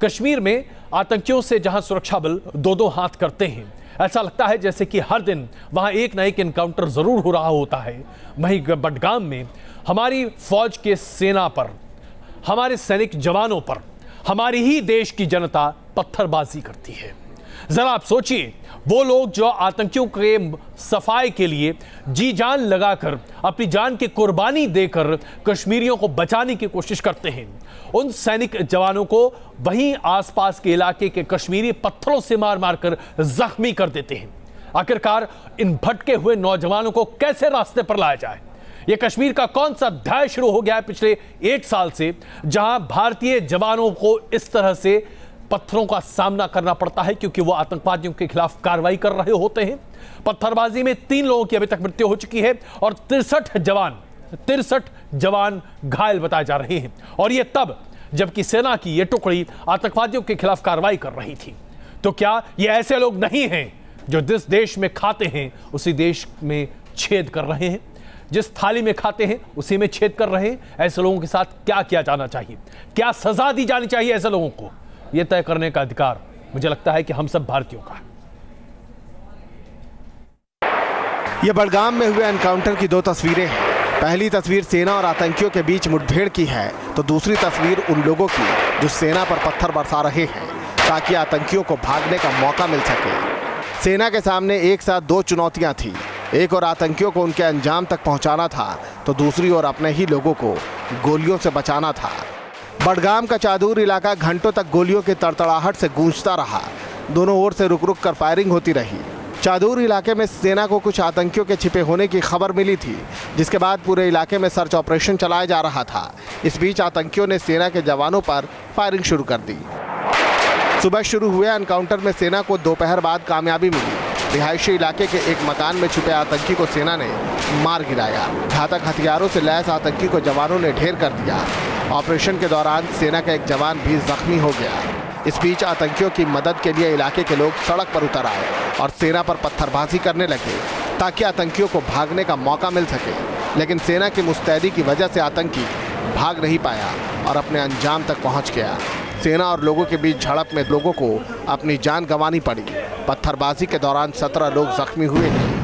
कश्मीर में आतंकियों से जहां सुरक्षा बल दो दो हाथ करते हैं, ऐसा लगता है जैसे कि हर दिन वहां एक ना एक एनकाउंटर जरूर हो रहा होता है। वहीं बडगाम में हमारी फौज के सेना पर, हमारे सैनिक जवानों पर हमारी ही देश की जनता पत्थरबाजी करती है। जरा आप सोचिए, वो लोग जो आतंकियों के सफाई के लिए जी जान लगाकर, अपनी जान की कुर्बानी देकर कश्मीरियों को बचाने की कोशिश करते हैं, उन सैनिक जवानों को वहीं आसपास के इलाके के कश्मीरी पत्थरों से मार मारकर जख्मी कर देते हैं। आखिरकार इन भटके हुए नौजवानों को कैसे रास्ते पर लाया जाए? यह कश्मीर का कौन सा अध्याय शुरू हो गया है पिछले 1 साल से, जहां भारतीय जवानों को इस तरह से पत्थरों का सामना करना पड़ता है क्योंकि वो आतंकवादियों के खिलाफ कार्रवाई कर रहे होते हैं। पत्थरबाजी में 3 लोगों की अभी तक मृत्यु हो चुकी है और 63 जवान घायल बताए जा रहे हैं। और ये तब जबकि सेना की ये टुकड़ी आतंकवादियों के खिलाफ कार्रवाई कर रही थी। तो क्या ये ऐसे लोग नहीं हैं जो जिस देश में खाते हैं उसी देश में छेद कर रहे हैं? जिस थाली में खाते हैं उसी में छेद कर रहे हैं। ऐसे लोगों के साथ क्या किया जाना चाहिए, क्या सजा दी जानी चाहिए ऐसे लोगों को, यह तय करने का अधिकार मुझे लगता है कि हम सब भारतीयों का है। यह बडगाम में हुए एनकाउंटर की 2 तस्वीरें हैं। पहली तस्वीर सेना और आतंकियों के बीच मुठभेड़ की है, तो दूसरी तस्वीर उन लोगों की जो सेना पर पत्थर बरसा रहे हैं ताकि आतंकियों को भागने का मौका मिल सके। सेना के सामने एक साथ 2 चुनौतियां थी। एक और आतंकियों को उनके अंजाम तक पहुंचाना था, तो दूसरी ओर अपने ही लोगों को गोलियों से बचाना था। बडगाम का चादूर इलाका घंटों तक गोलियों की तड़तड़ाहट से गूंजता रहा। दोनों ओर से रुक रुक कर फायरिंग होती रही। चादूर इलाके में सेना को कुछ आतंकियों के छिपे होने की खबर मिली थी, जिसके बाद पूरे इलाके में सर्च ऑपरेशन चलाया जा रहा था। इस बीच आतंकियों ने सेना के जवानों पर फायरिंग शुरू कर दी। सुबह शुरू हुए एनकाउंटर में सेना को दोपहर बाद कामयाबी मिली। रिहायशी इलाके के एक मकान में छुपे आतंकी को सेना ने मार गिराया। घातक हथियारों से लैस आतंकी को जवानों ने ढेर कर दिया। ऑपरेशन के दौरान सेना का एक जवान भी जख्मी हो गया। इस बीच आतंकियों की मदद के लिए इलाके के लोग सड़क पर उतर आए और सेना पर पत्थरबाजी करने लगे ताकि आतंकियों को भागने का मौका मिल सके। लेकिन सेना की मुस्तैदी की वजह से आतंकी भाग नहीं पाया और अपने अंजाम तक पहुंच गया। सेना और लोगों के बीच झड़प में लोगों को अपनी जान गंवानी पड़ी। पत्थरबाजी के दौरान 17 लोग जख्मी हुए हैं।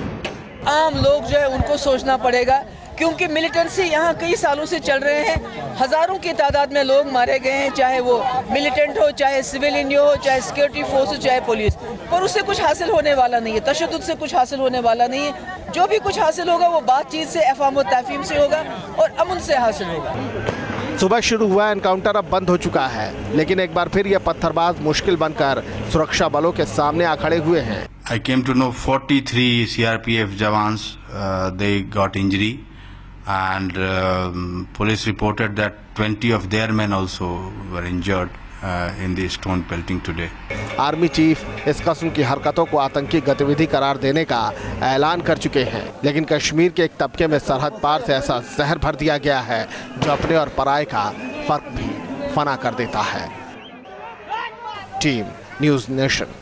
आम लोग जो है उनको सोचना पड़ेगा, क्योंकि मिलिटेंसी यहाँ कई सालों से चल रहे हैं। हजारों की तादाद में लोग मारे गए हैं, चाहे वो मिलिटेंट हो, चाहे सिविलियन हो, चाहे सिक्योरिटी फोर्स हो, चाहे पुलिस। पर उससे कुछ हासिल होने वाला नहीं है, तशद्दुद से कुछ हासिल होने वाला नहीं है। जो भी कुछ हासिल होगा वो बातचीत से, अफ़ाम व तफ़हीम से होगा और अमन से हासिल होगा। सुबह शुरू हुआ एनकाउंटर अब बंद हो चुका है, लेकिन एक बार फिर ये पत्थरबाज मुश्किल बनकर सुरक्षा बलों के सामने आ खड़े हुए हैं। I came to know 43 CRPF jawans they got injury, and police reported that 20 of their men also were injured in the stone pelting today. Army chief इस किस्म की हरकतों को आतंकी गतिविधि करार देने का ऐलान कर चुके हैं, लेकिन कश्मीर के एक तबके में सरहद पार से ऐसा जहर भर दिया गया है जो अपने और पराये का फर्क भी फना कर देता है। Team news nation.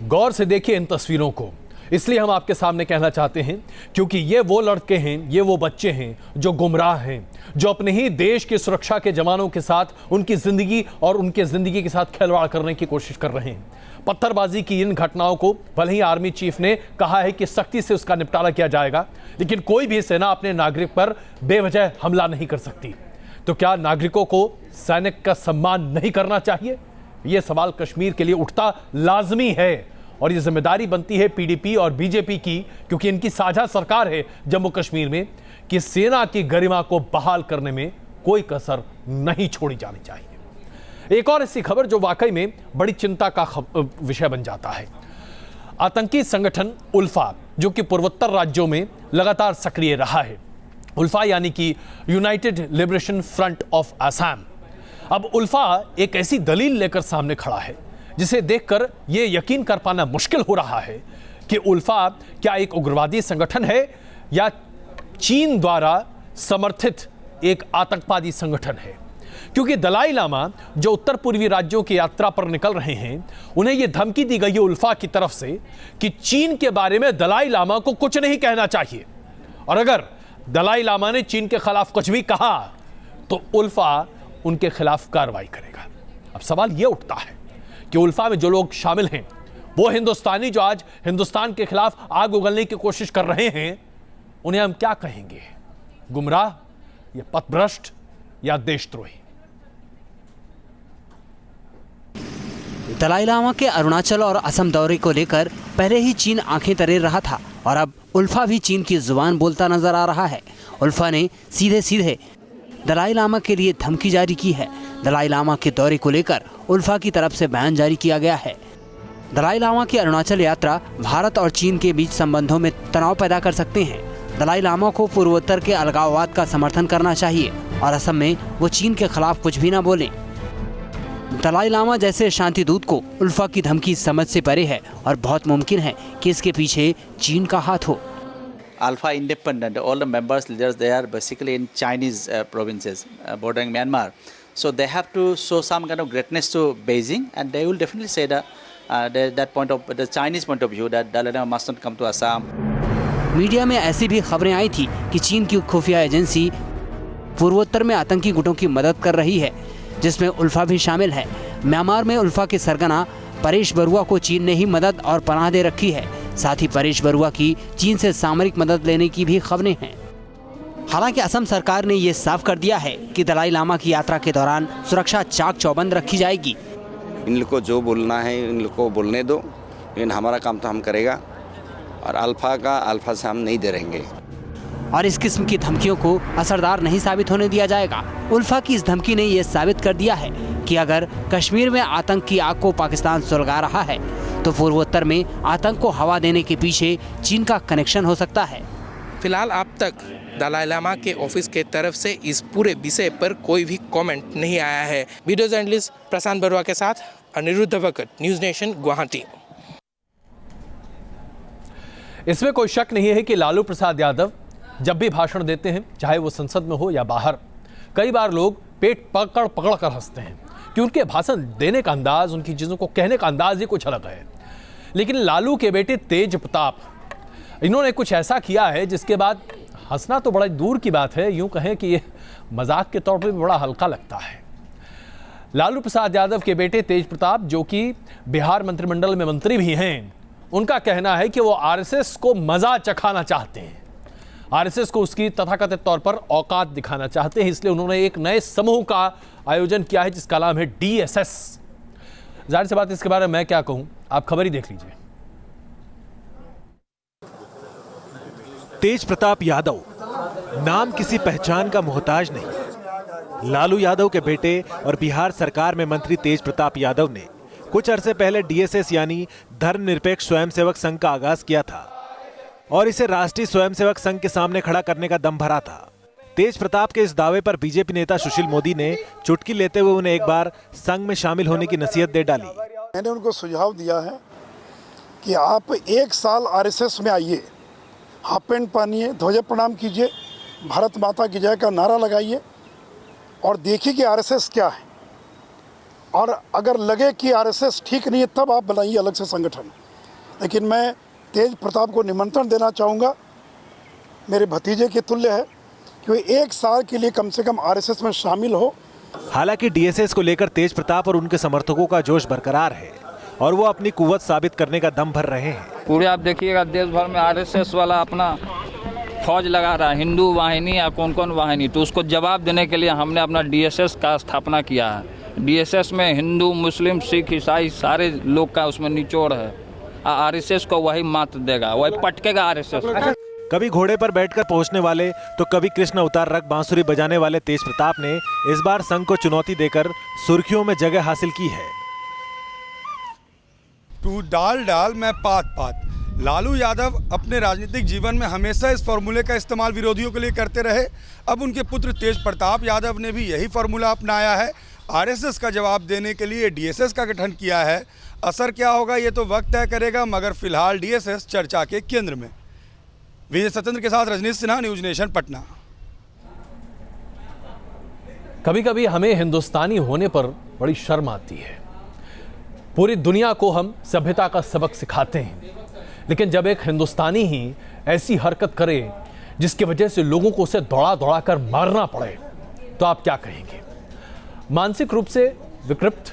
गौर से देखिए इन तस्वीरों को, इसलिए हम आपके सामने कहना चाहते हैं क्योंकि ये वो लड़के हैं, ये वो बच्चे हैं जो गुमराह हैं, जो अपने ही देश की सुरक्षा के जवानों के साथ उनकी जिंदगी और उनके जिंदगी के साथ खिलवाड़ करने की कोशिश कर रहे हैं। पत्थरबाजी की इन घटनाओं को भले ही आर्मी चीफ ने कहा है कि सख्ती से उसका निपटारा किया जाएगा, लेकिन कोई भी सेना अपने नागरिक पर बेवजह हमला नहीं कर सकती। तो क्या नागरिकों को सैनिक का सम्मान नहीं करना चाहिए? यह सवाल कश्मीर के लिए उठता लाजमी है और ये जिम्मेदारी बनती है पीडीपी और बीजेपी की, क्योंकि इनकी साझा सरकार है जम्मू कश्मीर में, कि सेना की गरिमा को बहाल करने में कोई कसर नहीं छोड़ी जानी चाहिए। एक और ऐसी खबर जो वाकई में बड़ी चिंता का विषय बन जाता है। आतंकी संगठन उल्फा, जो कि पूर्वोत्तर राज्यों में लगातार सक्रिय रहा है, उल्फा यानी कि United liberation front of Assam, अब उल्फा एक ऐसी दलील लेकर सामने खड़ा है जिसे देखकर यह यकीन कर पाना मुश्किल हो रहा है कि उल्फा क्या एक उग्रवादी संगठन है या चीन द्वारा समर्थित एक आतंकवादी संगठन है। क्योंकि दलाई लामा जो उत्तर पूर्वी राज्यों की यात्रा पर निकल रहे हैं, उन्हें यह धमकी दी गई है उल्फा की तरफ से कि चीन के बारे में दलाई लामा को कुछ नहीं कहना चाहिए, और अगर दलाई लामा ने चीन के खिलाफ कुछ भी कहा तो उल्फा उनके खिलाफ कार्रवाई करेगा। अब सवाल यह उठता है कि उल्फा में जो लोग शामिल हैं वो हिंदुस्तानी जो आज हिंदुस्तान के खिलाफ आग उगलने की कोशिश कर रहे हैं, उन्हें हम क्या कहेंगे? गुमराह या पथभ्रष्ट या देशद्रोही? दलाई लामा के अरुणाचल और असम दौरे को लेकर पहले ही चीन आंखें तरेर रहा था और अब उल्फा भी चीन की जुबान बोलता नजर आ रहा है। उल्फा ने सीधे सीधे दलाई लामा के लिए धमकी जारी की है। दलाई लामा के दौरे को लेकर उल्फा की तरफ से बयान जारी किया गया है। दलाई लामा की अरुणाचल यात्रा भारत और चीन के बीच संबंधों में तनाव पैदा कर सकते हैं। दलाई लामा को पूर्वोत्तर के अलगाववाद का समर्थन करना चाहिए और असम में वो चीन के खिलाफ कुछ भी ना बोलें। दलाई लामा जैसे शांति दूत को उल्फा की धमकी समझ से परे है और बहुत मुमकिन है कि इसके पीछे चीन का हाथ हो। Alpha independent, all the members leaders, they are basically in Chinese provinces bordering Myanmar. So they have to show some kind of greatness to Beijing, and they will definitely say that point of the Chinese point of view that Dalai Lama must not come to Assam. Media में ऐसी भी खबरें आई थी कि चीन की खुफिया agency पूर्वोत्तर में आतंकी गुटों की मदद कर रही है, जिसमें उल्फा भी शामिल है। म्यांमार में उल्फा के सरगना परेश बरुआ को चीन ने ही मदद और पनाह दे रखी है। साथ ही परेश बरुआ की चीन से सामरिक मदद लेने की भी खबरें हैं। हालांकि असम सरकार ने ये साफ कर दिया है कि दलाई लामा की यात्रा के दौरान सुरक्षा चाक चौबंद रखी जाएगी। इन लोग को जो बोलना है इन लोग को बोलने दो, लेकिन हमारा काम तो हम करेगा और अल्फा से हम नहीं डरेंगे। और इस किस्म की धमकियों को असरदार नहीं साबित होने दिया जाएगा। उल्फा की इस धमकी ने ये साबित कर दिया है कि अगर कश्मीर में आतंक की आग को पाकिस्तान सुलगा रहा है तो पूर्वोत्तर में आतंक को हवा देने के पीछे चीन का कनेक्शन हो सकता है। फिलहाल अब तक दलाई लामा के ऑफिस के तरफ से इस पूरे विषय पर कोई भी कमेंट नहीं आया है। वीडियो जर्नलिस्ट प्रशांत बरुआ के साथ अनिरुद्ध भगत, न्यूज़ नेशन, गुवाहाटी। इसमें कोई शक नहीं है कि लालू प्रसाद यादव जब भी भाषण देते हैं, चाहे वो संसद में हो या बाहर, कई बार लोग पेट पकड़ पकड़ कर हंसते हैं कि उनके भाषण देने का अंदाज, उनकी चीज़ों को कहने का अंदाज ही कुछ अलग है। लेकिन लालू के बेटे तेज प्रताप, इन्होंने कुछ ऐसा किया है जिसके बाद हंसना तो बड़ा दूर की बात है, यूं कहें कि ये मजाक के तौर पर भी बड़ा हल्का लगता है। लालू प्रसाद यादव के बेटे तेज प्रताप, जो कि बिहार मंत्रिमंडल में मंत्री भी हैं, उनका कहना है कि वो आरएसएस को मजा चखाना चाहते हैं, आरएसएस को उसकी तथाकथित तौर पर औकात दिखाना चाहते हैं। इसलिए उन्होंने एक नए समूह का आयोजन किया है जिसका नाम है डीएसएस। जाहिर सी बात, इसके बारे में मैं क्या कहूं, आप खबर ही देख लीजिए। तेज प्रताप यादव नाम किसी पहचान का मोहताज नहीं। लालू यादव के बेटे और बिहार सरकार में मंत्री तेज प्रताप यादव ने कुछ अरसे पहले डीएसएस यानी धर्मनिरपेक्ष स्वयंसेवक संघ का आगाज किया था और इसे राष्ट्रीय स्वयंसेवक संघ के सामने खड़ा करने का दम भरा था। तेज प्रताप के इस दावे पर बीजेपी नेता सुशील मोदी ने चुटकी लेते हुए उन्हें एक बार संघ में शामिल होने की नसीहत दे डाली। मैंने उनको सुझाव दिया है कि आप 1 साल आरएसएस में आइए, हाफ पैंट पहनिए, ध्वजा प्रणाम कीजिए, भारत माता की जय का नारा लगाइए और देखिए कि आरएसएस क्या है। और अगर लगे कि आरएसएस ठीक नहीं है तब आप बनाइए अलग से संगठन। लेकिन मैं तेज प्रताप को निमंत्रण देना चाहूँगा, मेरे भतीजे के तुल्य है, कि वो 1 साल के लिए कम से कम आरएसएस में शामिल हो। हालांकि डीएसएस को लेकर तेज प्रताप और उनके समर्थकों का जोश बरकरार है और वो अपनी कुव्वत साबित करने का दम भर रहे हैं। पूरे आप देखिएगा देश भर में आरएसएस वाला अपना फौज लगा रहा है, हिंदू वाहिनी या कौन कौन वाहिनी, तो उसको जवाब देने के लिए हमने अपना डीएसएस का स्थापना किया है। डीएसएस में हिंदू, मुस्लिम, सिख, ईसाई सारे लोग का उसमें निचोड़ है। आरएसएस को वही मात देगा, वही पटकेगा आरएसएस। कभी घोड़े पर बैठकर पहुंचने वाले तो कभी कृष्ण अवतार रख बांसुरी बजाने वाले तेज प्रताप ने इस बार संघ को चुनौती देकर सुर्खियों में जगह हासिल की है। तू डाल डाल मैं पात पात। लालू यादव अपने राजनीतिक जीवन में हमेशा इस फॉर्मूले का इस्तेमाल विरोधियों के लिए करते रहे। अब उनके पुत्र तेज प्रताप यादव ने भी यही फॉर्मूला अपनाया है। आरएसएस का जवाब देने के लिए डीएसएस का गठन किया है। असर क्या होगा ये तो वक्त तय करेगा, मगर फिलहाल डीएसएस चर्चा के केंद्र में। विजय सत्येंद्र के साथ रजनीश सिन्हा, न्यूज नेशन, पटना। कभी कभी हमें हिंदुस्तानी होने पर बड़ी शर्म आती है। पूरी दुनिया को हम सभ्यता का सबक सिखाते हैं, लेकिन जब एक हिंदुस्तानी ही ऐसी हरकत करे जिसकी वजह से लोगों को उसे दौड़ा दौड़ा कर मारना पड़े, तो आप क्या कहेंगे? मानसिक रूप से विकृत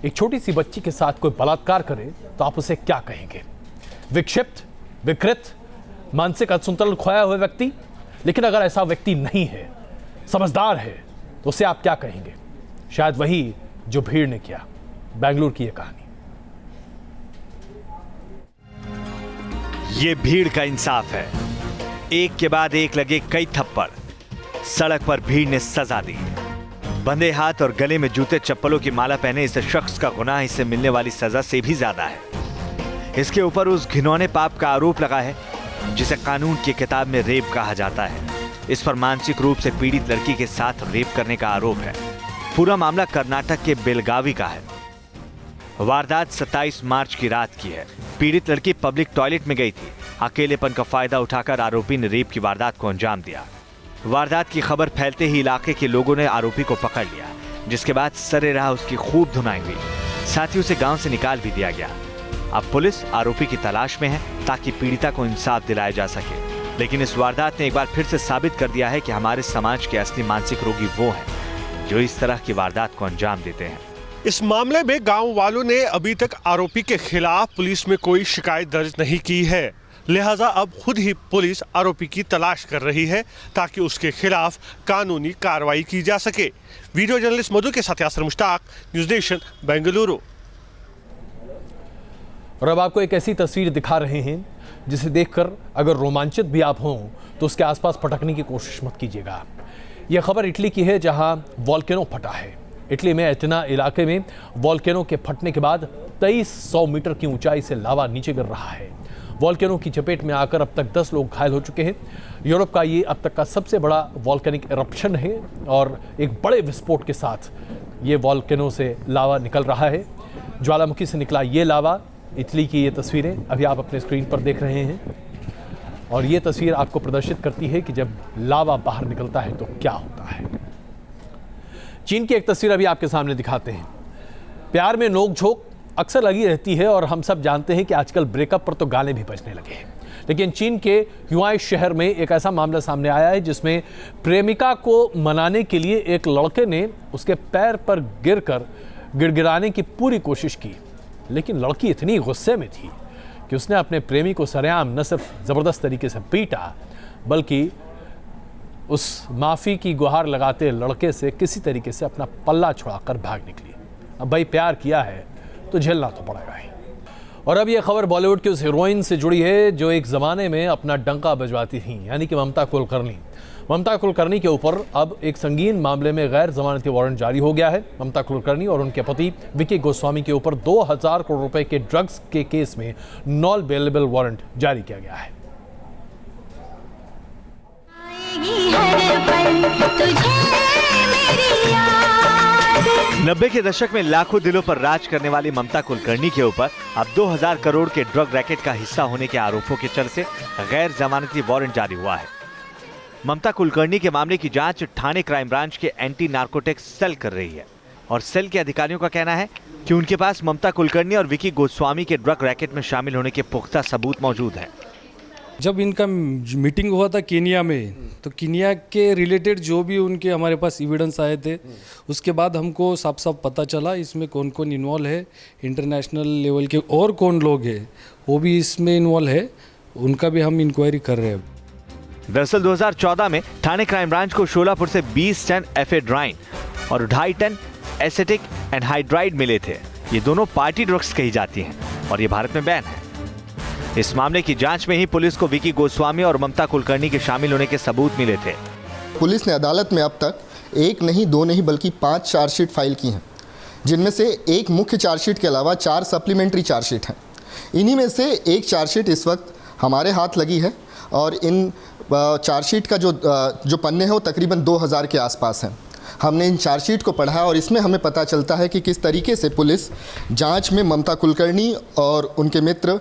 एक छोटी सी बच्ची के साथ कोई बलात्कार करे तो आप उसे क्या कहेंगे? विक्षिप्त, विकृत, मानसिक असंतुलन खोया हुआ व्यक्ति। लेकिन अगर ऐसा व्यक्ति नहीं है, समझदार है, तो उसे आप क्या कहेंगे? शायद वही जो भीड़ ने किया। बेंगलुरु की यह कहानी। ये भीड़ का इंसाफ है। एक के बाद एक लगे कई थप्पड़। सड़क पर भीड़ ने सजा दी। बंधे हाथ और गले में जूते चप्पलों की माला पहने इस शख्स का गुनाह इससे मिलने वाली सजा से भी ज्यादा है। इसके ऊपर उस घिनौने पाप का आरोप लगा है जिसे कानून की किताब में रेप कहा जाता है। इस पर मानसिक रूप से पीड़ित लड़की के साथ रेप करने का आरोप है। पूरा मामला कर्नाटक के बेलगावी का है। वारदात 27 मार्च की रात की है। पीड़ित लड़की पब्लिक टॉयलेट में गई थी। अकेलेपन का फायदा उठाकर आरोपी ने रेप की वारदात को अंजाम दिया। वारदात की खबर फैलते ही इलाके के लोगों ने आरोपी को पकड़ लिया, जिसके बाद सरेराह उसकी खूब धुनाई हुई। साथ ही उसे गांव से निकाल भी दिया गया। अब पुलिस आरोपी की तलाश में है ताकि पीड़िता को इंसाफ दिलाया जा सके। लेकिन इस वारदात ने एक बार फिर से साबित कर दिया है कि हमारे समाज के असली मानसिक रोगी वो हैं जो इस तरह की वारदात को अंजाम देते हैं। इस मामले में गांव वालों ने अभी तक आरोपी के खिलाफ पुलिस में कोई शिकायत दर्ज नहीं की है। लिहाजा अब खुद ही पुलिस आरोपी की तलाश कर रही है ताकि उसके खिलाफ कानूनी कार्रवाई की जा सके। वीडियो जर्नलिस्ट मधु के साथ यासर मुश्ताक, न्यूज़ नेशन, बेंगलुरु। और अब आपको एक ऐसी तस्वीर दिखा रहे हैं जिसे देखकर अगर रोमांचित भी आप हों तो उसके आसपास भटकने की कोशिश मत कीजिएगा। यह खबर इटली की है, जहां वॉल्केनो फटा है। इटली में एटना इलाके में वॉल्केनो के फटने के बाद 2300 मीटर की ऊंचाई से लावा नीचे गिर रहा है। वॉल्केनो की चपेट में आकर अब तक 10 लोग घायल हो चुके हैं। यूरोप का ये अब तक का सबसे बड़ा वॉल्केनिक इरप्शन है और एक बड़े विस्फोट के साथ ये वॉल्केनो से लावा निकल रहा है। ज्वालामुखी से निकला ये लावा। इटली की ये तस्वीरें अभी आप अपने स्क्रीन पर देख रहे हैं और ये तस्वीर आपको प्रदर्शित करती है कि जब लावा बाहर निकलता है तो क्या होता है। चीन की एक तस्वीर अभी आपके सामने दिखाते हैं। प्यार में नोक-झोंक अक्सर लगी रहती है और हम सब जानते हैं कि आजकल ब्रेकअप पर तो गाने भी बजने लगे हैं। लेकिन चीन के हुआई शहर में एक ऐसा मामला सामने आया है जिसमें प्रेमिका को मनाने के लिए एक लड़के ने उसके पैर पर गिरकर गिड़गिड़ाने की पूरी कोशिश की। लेकिन लड़की इतनी गुस्से में थी कि उसने अपने प्रेमी को सरेआम न सिर्फ ज़बरदस्त तरीके से पीटा बल्कि उस माफ़ी की गुहार लगाते लड़के से किसी तरीके से अपना पल्ला छुड़ाकर भाग निकली। अब भाई प्यार किया है तो झेलना तो पड़ेगा ही। और अब यह खबर बॉलीवुड की उस हीरोइन से जुड़ी है जो एक ज़माने में अपना डंका बजवाती थी, यानी कि ममता कुलकर्णी। ममता कुलकर्णी के ऊपर अब एक संगीन मामले में गैर जमानती वारंट जारी हो गया है। ममता कुलकर्णी और उनके पति विकी गोस्वामी के ऊपर 2000 करोड़ रुपए के ड्रग्स के केस में नॉन बेलेबल वारंट जारी किया गया है। नब्बे के दशक में लाखों दिलों पर राज करने वाली ममता कुलकर्णी के ऊपर अब 2000 करोड़ के ड्रग रैकेट का हिस्सा होने के आरोपों के चलते गैर जमानती वारंट जारी हुआ है। ममता कुलकर्णी के मामले की जांच ठाणे क्राइम ब्रांच के एंटी नार्कोटिक्स सेल कर रही है और सेल के अधिकारियों का कहना है कि उनके पास ममता कुलकर्णी और विकी गोस्वामी के ड्रग रैकेट में शामिल होने के पुख्ता सबूत मौजूद हैं। जब इनका मीटिंग हुआ था केनिया में, तो केनिया के रिलेटेड जो भी उनके हमारे पास एविडेंस आए थे, उसके बाद हमको साफ साफ पता चला इसमें कौन कौन इन्वॉल्व है, इंटरनेशनल लेवल के और कौन लोग हैं वो भी इसमें इन्वॉल्व है, उनका भी हम इंक्वायरी कर रहे हैं। दरअसल 2014 में ठाणे क्राइम ब्रांच को शोलापुर से 20 टन एफेड्राइन और 2.5 टन एसेटिक एनहाइड्राइड मिले थे। ये दोनों पार्टी ड्रग्स कही जाती हैं और ये भारत में बैन है। इस मामले की जांच में ही पुलिस को विकी गोस्वामी और ममता कुलकर्णी के शामिल होने के सबूत मिले थे। पुलिस ने अदालत में अब तक 1 नहीं 2 नहीं बल्कि 5 चार्जशीट फाइल की हैं, जिनमें से एक मुख्य चार्जशीट के अलावा 4 सप्लीमेंट्री चार्जशीट हैं। इन्हीं में से एक चार्जशीट इस वक्त हमारे हाथ लगी है और इन चार्जशीट का जो पन्ने हैं वो तकरीबन 2000 के आसपास हैं। हमने इन चार्जशीट को पढ़ा और इसमें हमें पता चलता है कि किस तरीके से पुलिस जांच में ममता कुलकर्णी और उनके मित्र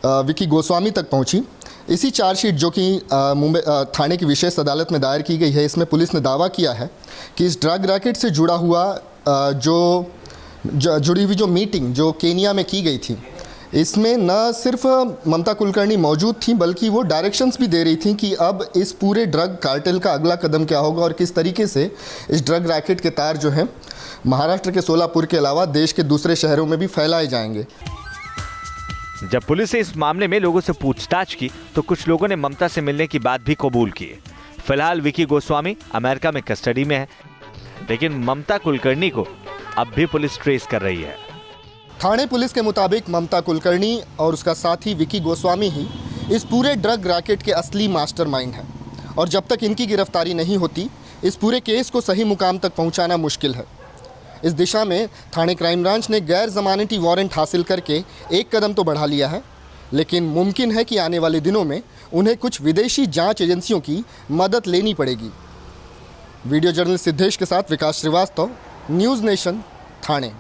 विकी गोस्वामी तक पहुंची। इसी चार्जशीट जो कि मुंबई थाने की विशेष अदालत में दायर की गई है, इसमें पुलिस ने दावा किया है कि इस ड्रग रैकेट से जुड़ा हुआ जुड़ी हुई जो मीटिंग जो केनिया में की गई थी, इसमें न सिर्फ ममता कुलकर्णी मौजूद थी बल्कि वो डायरेक्शंस भी दे रही थी कि अब इस पूरे ड्रग कार्टेल का अगला कदम क्या होगा और किस तरीके से इस ड्रग रैकेट के तार जो हैं महाराष्ट्र के सोलापुर के अलावा देश के दूसरे शहरों में भी फैलाए जाएंगे। जब पुलिस ने इस मामले में लोगों से पूछताछ की तो कुछ लोगों ने ममता से मिलने की बात भी कबूल की। फिलहाल विकी गोस्वामी अमेरिका में कस्टडी में है, लेकिन ममता कुलकर्णी को अब भी पुलिस ट्रेस कर रही है। थाने पुलिस के मुताबिक ममता कुलकर्णी और उसका साथी विकी गोस्वामी ही इस पूरे ड्रग रैकेट के असली मास्टरमाइंड हैं और जब तक इनकी गिरफ्तारी नहीं होती इस पूरे केस को सही मुकाम तक पहुंचाना मुश्किल है। इस दिशा में थाने क्राइम ब्रांच ने गैर जमानती वारंट हासिल करके एक कदम तो बढ़ा लिया है, लेकिन मुमकिन है कि आने वाले दिनों में उन्हें कुछ विदेशी जांच एजेंसियों की मदद लेनी पड़ेगी। वीडियो जर्नलिस्ट सिद्धेश के साथ विकास श्रीवास्तव, न्यूज़ नेशन, थाने।